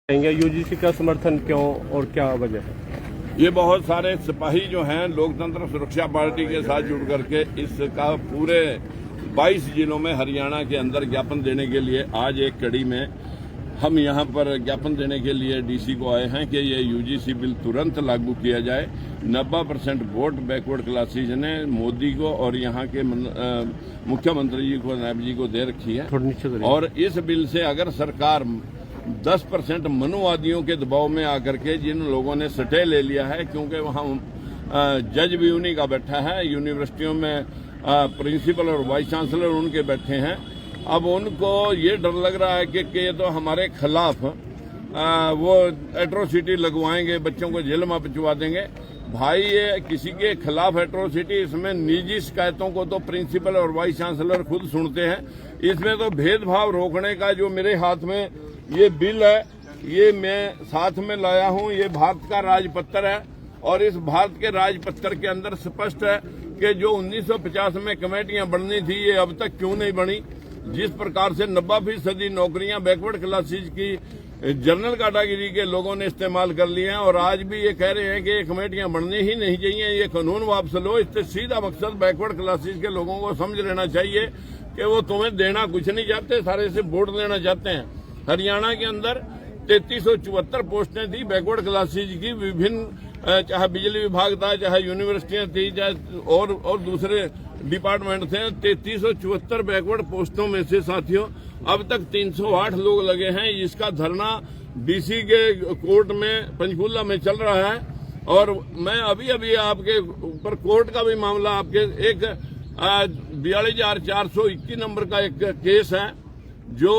UGC का समर्थन क्यों और क्या वजह है? ये बहुत सारे सिपाही जो हैं लोकतंत्र सुरक्षा पार्टी के साथ जुड़ करके इसका पूरे 22 जिलों में हरियाणा के अंदर ज्ञापन देने के लिए आज एक कड़ी में हम यहाँ पर ज्ञापन देने के लिए डीसी को आए हैं कि ये यूजीसी बिल तुरंत लागू किया जाए। 90% वोट बैकवर्ड क्लासेज ने मोदी को और यहाँ के मुख्यमंत्री जी को, नायब जी को दे रखी है। और इस बिल से अगर सरकार 10% मनुवादियों के दबाव में आकर के जिन लोगों ने स्टे ले लिया है, क्योंकि वहाँ जज भी उन्हीं का बैठा है, यूनिवर्सिटियों में प्रिंसिपल और वाइस चांसलर उनके बैठे हैं। अब उनको ये डर लग रहा है कि ये तो हमारे खिलाफ वो एट्रोसिटी लगवाएंगे, बच्चों को जेल में भिजवा देंगे। भाई ये किसी के खिलाफ एट्रोसिटी, इसमें निजी शिकायतों को तो प्रिंसिपल और वाइस चांसलर खुद सुनते हैं। इसमें तो भेदभाव रोकने का जो मेरे हाथ में ये बिल है, ये मैं साथ में लाया हूं। ये भारत का राजपत्र है और इस भारत के राजपत्र के अंदर स्पष्ट है कि जो 1950 में कमेटियां बननी थी, ये अब तक क्यों नहीं बनी। जिस प्रकार से 90% नौकरियां बैकवर्ड क्लासेज की जनरल कैटेगरी के लोगों ने इस्तेमाल कर लिए हैं और आज भी ये कह रहे हैं कि ये कमेटियां बननी ही नहीं चाहिए, ये कानून वापस लो। इससे सीधा मकसद बैकवर्ड क्लासेज के लोगों को समझ लेना चाहिए कि वो तुम्हें देना कुछ नहीं चाहते, सारे से वोट लेना चाहते हैं। हरियाणा के अंदर 3374 पोस्टें थी बैकवर्ड क्लासेज की, विभिन्न चाहे बिजली विभाग था, चाहे यूनिवर्सिटियां थी, चाहे और दूसरे डिपार्टमेंट थे। 3374 बैकवर्ड पोस्टों में से साथियों अब तक 308 लोग लगे हैं। इसका धरना डीसी के कोर्ट में पंचकूला में चल रहा है और मैं अभी आपके ऊपर कोर्ट का भी मामला, आपके एक 42,421 नंबर का एक केस है जो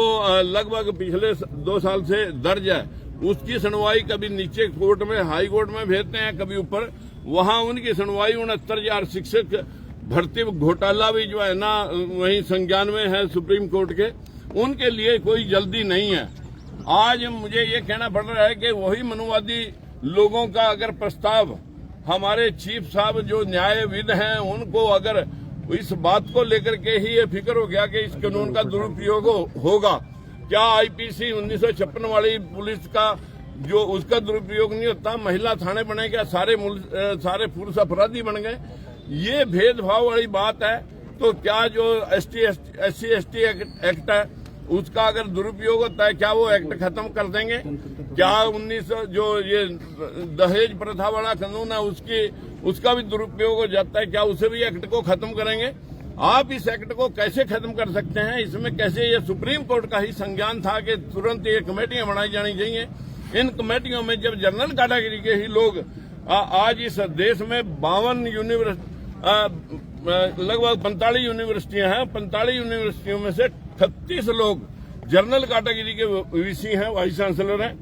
लगभग पिछले 2 साल से दर्ज है। उसकी सुनवाई कभी नीचे कोर्ट में, हाई कोर्ट में भेजते हैं, कभी ऊपर। वहां उनकी सुनवाई 69,000 शिक्षक भर्ती घोटाला भी जो है ना वहीं संज्ञान में है सुप्रीम कोर्ट के, उनके लिए कोई जल्दी नहीं है। आज मुझे ये कहना पड़ रहा है कि वही मनुवादी लोगों का अगर प्रस्ताव हमारे चीफ साहब जो न्यायविद हैं उनको अगर इस बात को लेकर के ही ये फिक्र हो गया कि इस कानून का दुरुपयोग होगा, क्या आईपीसी 1956 वाली पुलिस का जो उसका दुरुपयोग नहीं होता, महिला थाने बने क्या सारे पुरुष अपराधी बन गए। ये भेदभाव वाली बात है। तो क्या जो SC ST एक्ट है उसका अगर दुरुपयोग होता है, क्या वो एक्ट खत्म कर देंगे? क्या 1900 जो ये दहेज प्रथा वाला कानून है उसका भी दुरुपयोग हो जाता है, क्या उसे भी एक्ट को खत्म करेंगे? आप इस एक्ट को कैसे खत्म कर सकते हैं? इसमें कैसे, ये सुप्रीम कोर्ट का ही संज्ञान था कि तुरंत ये कमेटियां बनाई जानी चाहिए। इन कमेटियों में जब जनरल कैटेगरी के ही लोग आज इस देश में 52 लगभग 45 यूनिवर्सिटियां हैं, 45 यूनिवर्सिटियों में से 36 लोग जनरल कैटेगरी के वीसी हैं, वाइस चांसलर हैं।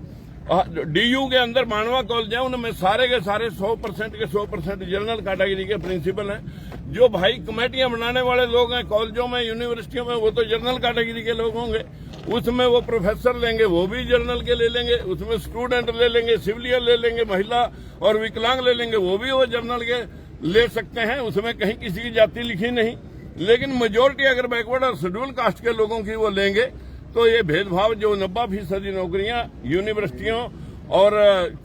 डीयू के अंदर मानवा कॉलेज है, उनमें सारे के सारे 100% के 100% जनरल कैटेगरी के प्रिंसिपल हैं। जो भाई कमेटियां बनाने वाले लोग हैं कॉलेजों में, यूनिवर्सिटियों में, वो तो जनरल कैटेगरी के लोग होंगे। उसमें वो प्रोफेसर लेंगे, वो भी जनरल के ले लेंगे। उसमें स्टूडेंट ले लेंगे, सिविलियन ले लेंगे, महिला और विकलांग ले लेंगे, वो भी वो जनरल के ले सकते हैं। उसमें कहीं किसी की जाति लिखी नहीं। लेकिन मेजोरिटी अगर बैकवर्ड और शेड्यूल कास्ट के लोगों की वो लेंगे तो ये भेदभाव जो 90% नौकरियां यूनिवर्सिटियों और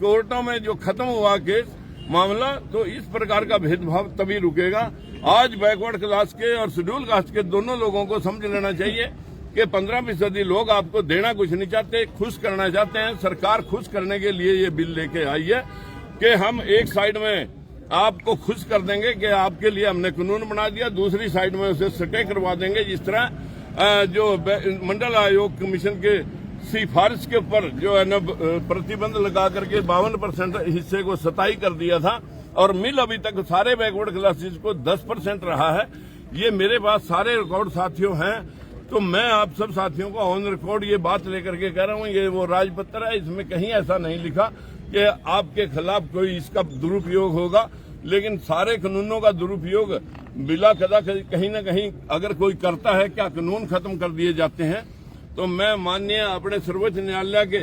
कोर्टों में जो खत्म हुआ केस मामला, तो इस प्रकार का भेदभाव तभी रुकेगा। आज बैकवर्ड क्लास के और शेड्यूल कास्ट के दोनों लोगों को समझ लेना चाहिए कि 15% लोग आपको देना कुछ नहीं चाहते, खुश करना चाहते हैं। सरकार खुश करने के लिए ये बिल लेके आई है कि हम एक साइड में आपको खुश कर देंगे कि आपके लिए हमने कानून बना दिया, दूसरी साइड में उसे स्टे करवा देंगे। जिस तरह जो मंडल आयोग कमीशन के सिफारिश के ऊपर जो है न प्रतिबंध लगा करके 52% हिस्से को 27 कर दिया था और मिल अभी तक सारे बैकवर्ड क्लासेज को 10% रहा है। ये मेरे पास सारे रिकॉर्ड साथियों हैं, तो मैं आप सब साथियों को ऑन रिकॉर्ड ये बात लेकर के कह रहा हूँ। ये वो राजपत्र है, इसमें कहीं ऐसा नहीं लिखा कि आपके खिलाफ कोई इसका दुरुपयोग होगा। लेकिन सारे कानूनों का दुरुपयोग बिला कदा कहीं न कहीं अगर कोई करता है, क्या कानून खत्म कर दिए जाते हैं? तो मैं माननीय अपने सर्वोच्च न्यायालय के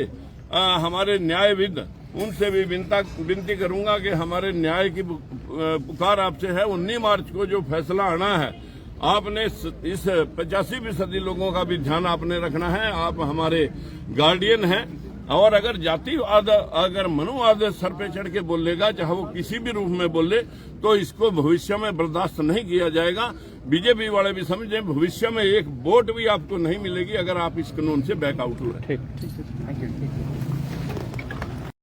हमारे न्यायविद उनसे भी विनती करूंगा कि हमारे न्याय की पुकार आपसे है। 19 मार्च को जो फैसला आना है, आपने इस 85% लोगों का भी ध्यान आपने रखना है। आप हमारे गार्डियन हैं और अगर जातिवाद, अगर मनुवाद सर पे चढ़ के बोलेगा, चाहे वो किसी भी रूप में बोले, तो इसको भविष्य में बर्दाश्त नहीं किया जाएगा। बीजेपी वाले भी समझे, भविष्य में एक वोट भी आपको नहीं मिलेगी अगर आप इस कानून से बैकआउट हुए। ठीक। Thank you.